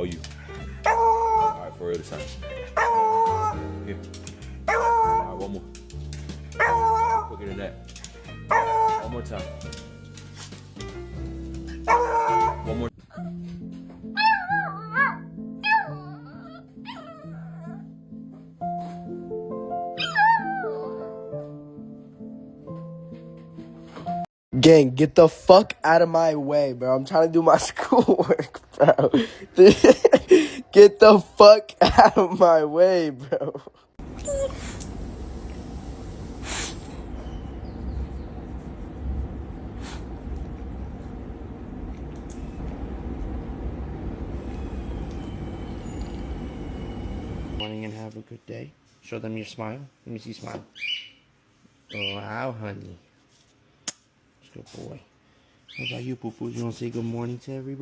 Oh, you. All right, for real this time. Here. All right, one more. Quicker than that. One more time. One more. Gang, get the fuck out of my way, bro. I'm trying to do my schoolwork, bro. Get the fuck out of my way, bro. Morning and have a good day. Show them your smile. Let me see smile. Wow, honey. Good boy. How about you, Poo-Poo? You want to say good morning to everybody?